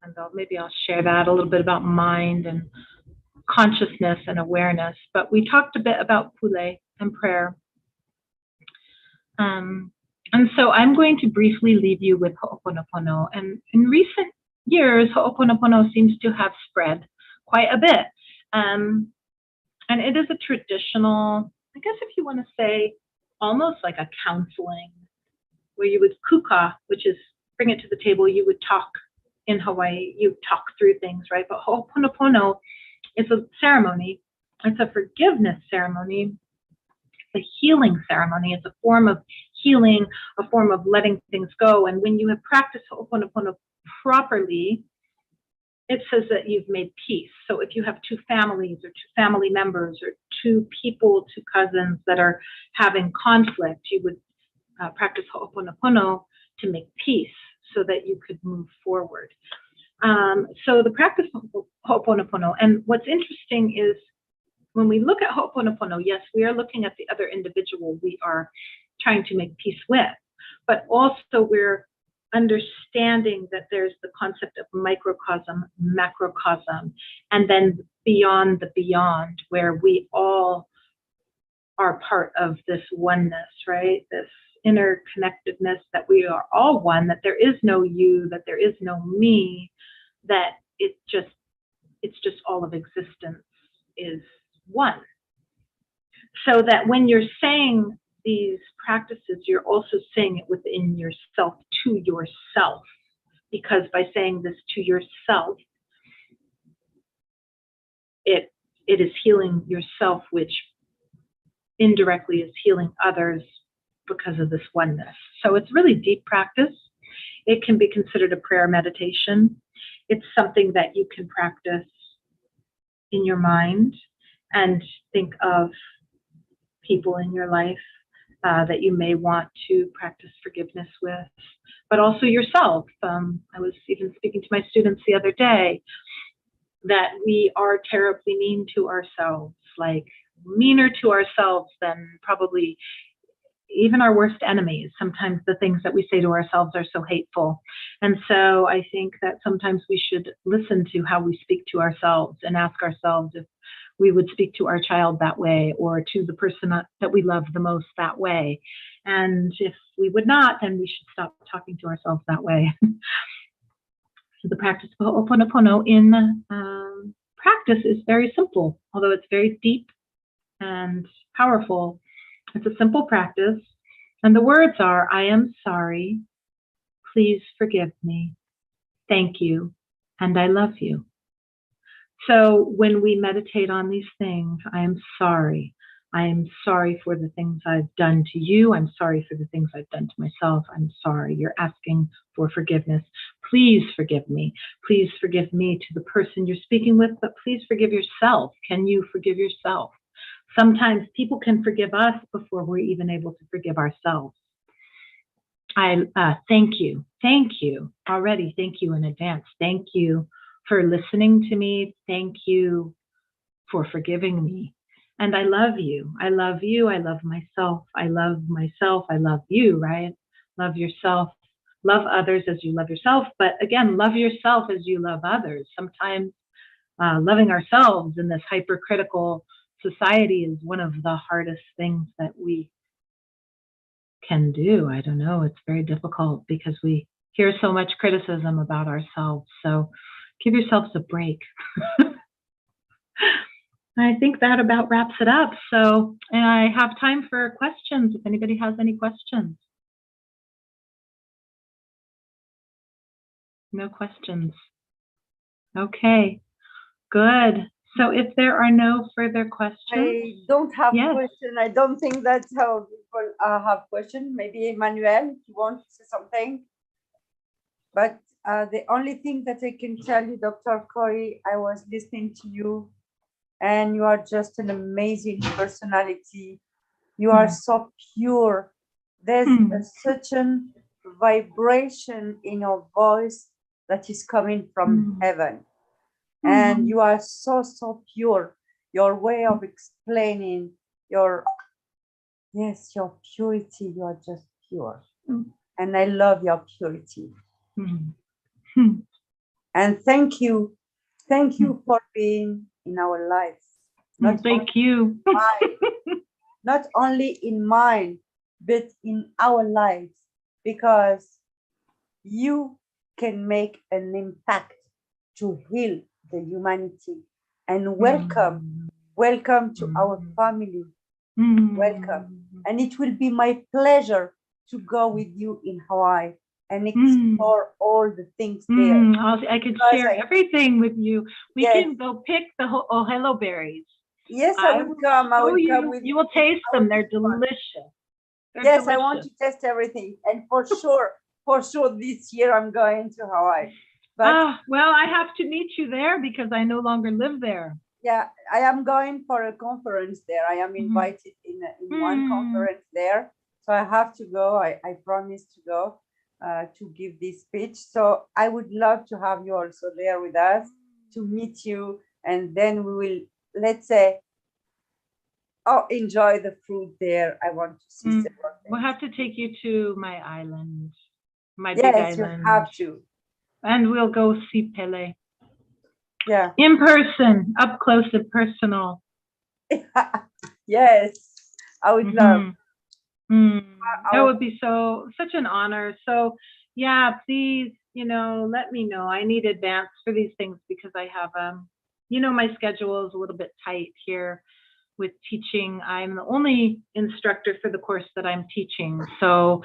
And maybe I'll share that a little bit about mind and consciousness and awareness. But we talked a bit about pule and prayer. And so I'm going to briefly leave you with Ho'oponopono. And in recent years, Ho'oponopono seems to have spread quite a bit. And it is a traditional, I guess if you want to say, almost like a counseling, where you would kuka, which is bring it to the table, you would talk in Hawaii, you talk through things, right? But Ho'oponopono is a ceremony. It's a forgiveness ceremony. It's a healing ceremony. It's a form of healing, a form of letting things go. And when you have practiced Ho'oponopono properly, it says that you've made peace. So if you have 2 families or 2 family members or 2 people, 2 cousins that are having conflict, you would practice Ho'oponopono to make peace so that you could move forward. So the practice of Ho'oponopono, and what's interesting is when we look at Ho'oponopono, yes, we are looking at the other individual we are trying to make peace with, but also we're understanding that there's the concept of microcosm, macrocosm, and then beyond the beyond, where we all are part of this oneness, right? This interconnectedness, that we are all one, that there is no you, that there is no me, that it's just all of existence is one. So that when you're saying these practices, you're also saying it within yourself, to yourself, because by saying this to yourself, it is healing yourself, which indirectly is healing others because of this oneness. So it's really deep practice. It can be considered a prayer meditation. It's something that you can practice in your mind and think of people in your life that you may want to practice forgiveness with, but also yourself. I was even speaking to my students the other day that we are terribly mean to ourselves, like meaner to ourselves than probably even our worst enemies. Sometimes the things that we say to ourselves are so hateful. And so I think that sometimes we should listen to how we speak to ourselves and ask ourselves if we would speak to our child that way, or to the person that we love the most that way. And if we would not, then we should stop talking to ourselves that way. So the practice of Okonopono in practice is very simple, although it's very deep and powerful. It's a simple practice. And the words are, I am sorry, please forgive me, thank you, and I love you. So when we meditate on these things, I am sorry. I am sorry for the things I've done to you. I'm sorry for the things I've done to myself. I'm sorry. You're asking for forgiveness. Please forgive me. Please forgive me to the person you're speaking with, but please forgive yourself. Can you forgive yourself? Sometimes people can forgive us before we're even able to forgive ourselves. I thank you. Thank you already. Thank you in advance. Thank you for listening to me. Thank you for forgiving me. And I love you. I love you. I love myself. I love myself. I love you, right? Love yourself. Love others as you love yourself. But again, love yourself as you love others. Sometimes loving ourselves in this hypercritical society is one of the hardest things that we can do. I don't know. It's very difficult because we hear so much criticism about ourselves. So give yourselves a break. I think that about wraps it up. So I have time for questions if anybody has any questions. No questions. Okay, good. So if there are no further questions. I don't have Yes. question. I don't think that's how people have questions. Maybe Emmanuel, if you want to say something. But the only thing that I can tell you, Dr. Kori, I was listening to you, and you are just an amazing personality. You are so pure. There's such a vibration in your voice that is coming from heaven. And you are so pure. Your way of explaining your purity, you are just pure. And I love your purity. And thank you for being in our lives. Thank you. Not only in mine, but in our lives, because you can make an impact to heal the humanity. And welcome to our family. Welcome. And it will be my pleasure to go with you in Hawaii and explore all the things there. I can share everything with you. We can go pick the ohelo berries. Yes, I will come. I will come with you. You will taste them. They're delicious. Yes, I want to test everything. And for sure this year I'm going to Hawaii. But well, I have to meet you there because I no longer live there. Yeah, I am going for a conference there. I am invited in one conference there. So I have to go. I promised to go to give this speech. So I would love to have you also there with us to meet you. And then we will, let's say, enjoy the food there. I want to see several things. We'll have to take you to my island, my big island. Yes, you have to. And we'll go see Pele. Yeah. In person, up close and personal. Yes, I would love. That would be such an honor. So yeah, please, let me know. I need advance for these things because I have, my schedule is a little bit tight here with teaching. I'm the only instructor for the course that I'm teaching. So,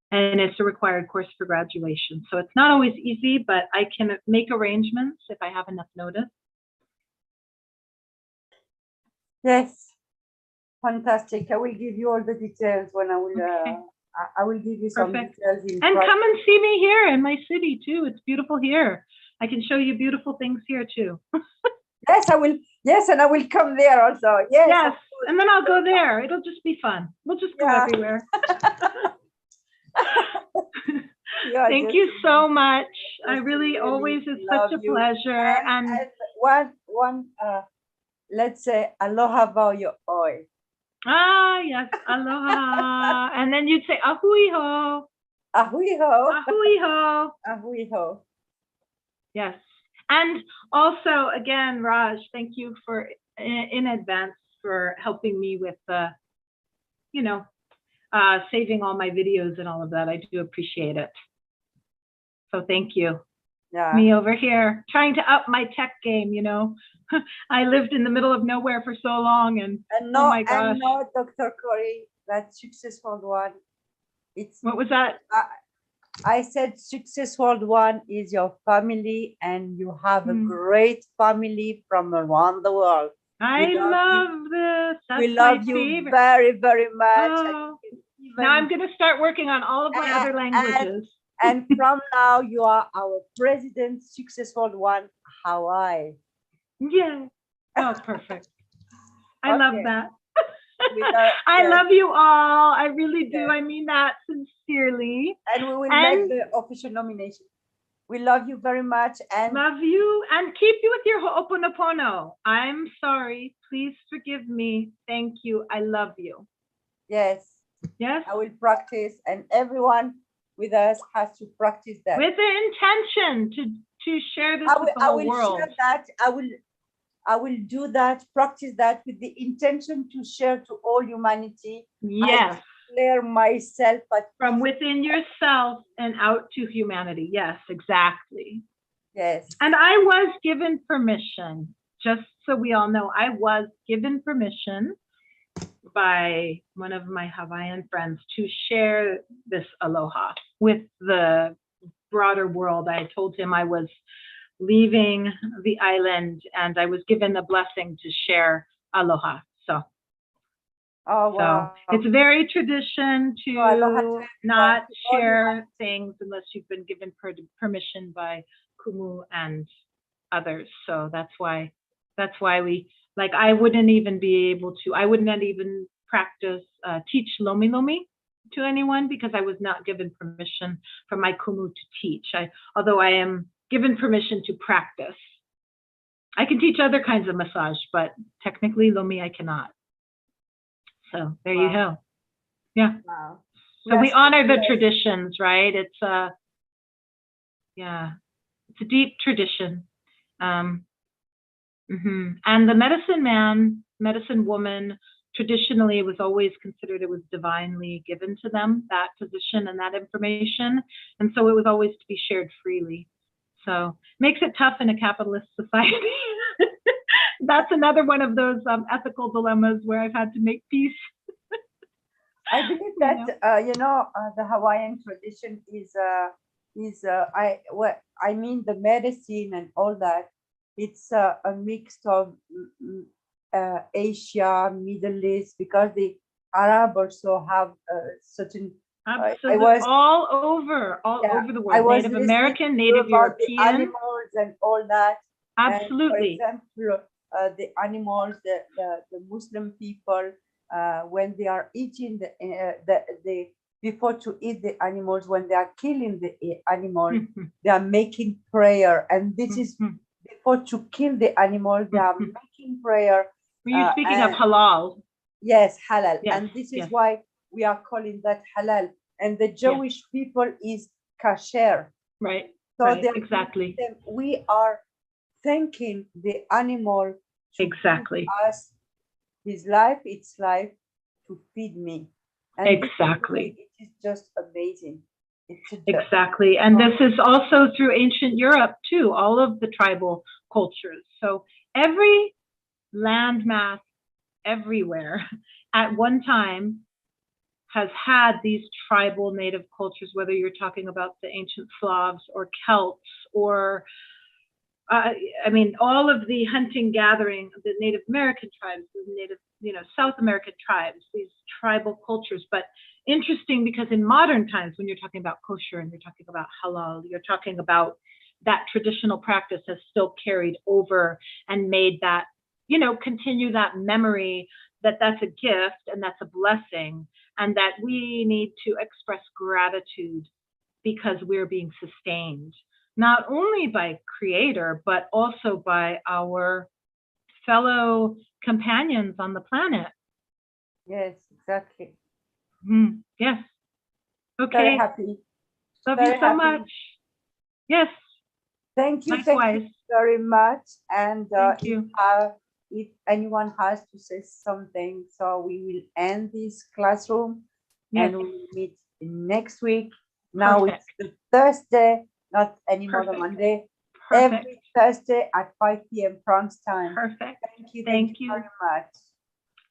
and it's a required course for graduation. So it's not always easy, but I can make arrangements if I have enough notice. Yes, fantastic. I will give you all the details when I will. I will give you some details. And come and see me here in my city too. It's beautiful here. I can show you beautiful things here too. Yes, I will. Yes, and I will come there also. Yes. and then I'll go there. It'll just be fun. We'll just go Yeah. everywhere. Yeah, Thank just- you so much. I just really always is love such a you. pleasure. And one let's say aloha bao your oil. yes, aloha. And then you'd say ahui ho, Ahui ho. ahui ho. Ahui ho. Yes. And also, again, Raj, thank you for in advance for helping me with the, saving all my videos and all of that. I do appreciate it. So thank you. Yeah. Me over here trying to up my tech game, I lived in the middle of nowhere for so long, and no, oh my gosh. and no, Dr. Kori, that successful one. It's What was that? I said successful one is your family, and you have a great family from around the world. I love this. That's we love my you favorite. very, very much. Oh. Now I'm going to start working on all of my other languages. And from now, you are our president, successful one, Hawaii. Yeah. Oh, perfect. I love that. I love you all. I really do. I mean that sincerely. And we will make the official nomination. We love you very much. And love you. And keep you with your Okonopono. I'm sorry. Please forgive me. Thank you. I love you. Yes. Yes. I will practice, and everyone with us has to practice that. With the intention to share this with the whole world. Share that. I will do that, practice that with the intention to share to all humanity. Yes. I declare myself from within yourself and out to humanity. Yes, exactly. Yes. And I was given permission, just so we all know, I was given permission by one of my Hawaiian friends to share this aloha with the broader world. I told him I was leaving the island, and I was given a blessing to share aloha. So, wow. So it's very tradition to not share things unless you've been given permission by Kumu and others. So that's why we, like, I wouldn't even practice, teach lomi lomi to anyone, because I was not given permission from my Kumu to teach. Although I am given permission to practice. I can teach other kinds of massage, but technically lomi I cannot. So there you go. Yeah. Wow. So we honor the traditions, right? It's a deep tradition. And the medicine woman, traditionally, it was always considered it was divinely given to them, that position and that information. And so it was always to be shared freely. So makes it tough in a capitalist society. That's another one of those ethical dilemmas where I've had to make peace. I believe that the Hawaiian tradition is the medicine and all that. It's a mix of Asia, Middle East, because the Arab also have certain. Absolutely, all over the world. Native American, Native European, the animals and all that. Absolutely. And for example, the animals, the Muslim people, when they are eating the before to eat the animals, when they are killing the animal, they are making prayer, and this is before to kill the animal, they are making prayer. You're speaking of halal. Yes, halal, yes, and this is why we are calling that halal. And the Jewish people is kasher. Right. So right. Exactly. We are thanking the animal to exactly give us his life, its life, to feed me. And exactly. It is just amazing. Exactly. And this is also through ancient Europe too, all of the tribal cultures. So every landmass everywhere at one time has had these tribal native cultures, whether you're talking about the ancient Slavs or Celts or all of the hunting gathering, the Native American tribes, the Native, South American tribes, these tribal cultures. But interesting, because in modern times, when you're talking about kosher and you're talking about halal, you're talking about that traditional practice has still carried over and made that, continue that memory that that's a gift and that's a blessing, and that we need to express gratitude because we're being sustained, not only by Creator, but also by our fellow companions on the planet. Yes, exactly. Yes. Very Okay. happy. Love Very you so happy. much. Yes. Thank you. Thank Likewise. you very much. And Thank you. if anyone has to say something, so we will end this classroom Yes. and we will meet next week. Now Perfect. it's the Thursday, not anymore the Perfect. Monday. Perfect. Every Thursday at 5 p.m. France time. Perfect. Thank you. Thank you. Very much.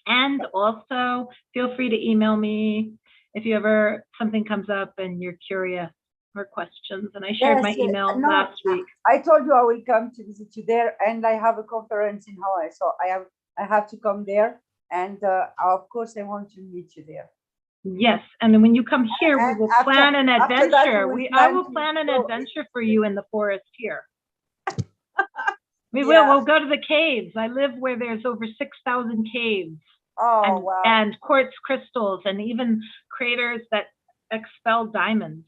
And also feel free to email me if you ever something comes up and you're curious or questions. And I shared my email last week. I told you I will come to visit you there, and I have a conference in Hawaii, so I have to come there, and of course I want to meet you there. Yes, and then when you come here, we will plan an adventure. I will plan an adventure for you in the forest here. We'll go to the caves. I live where there's over 6,000 caves. Oh, wow. And quartz crystals, and even craters that expel diamonds.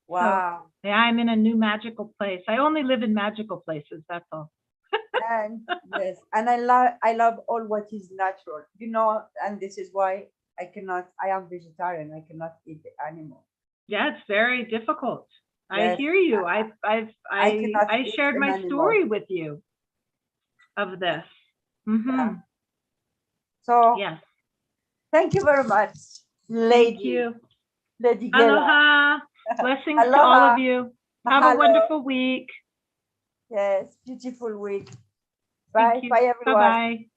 Wow. So, yeah, I'm in a new magical place. I only live in magical places, that's all. And yes, and I love all what is natural, and this is why I am vegetarian. I cannot eat the animal. Yeah, it's very difficult. Yes. I hear you. I shared my story with you of this. Yeah. So yes. Thank you very much, lady. Thank you. Lady Gaila. Aloha. Blessings to all of you. Have a wonderful week. Yes, beautiful week. Bye. Bye, everyone. Bye-bye.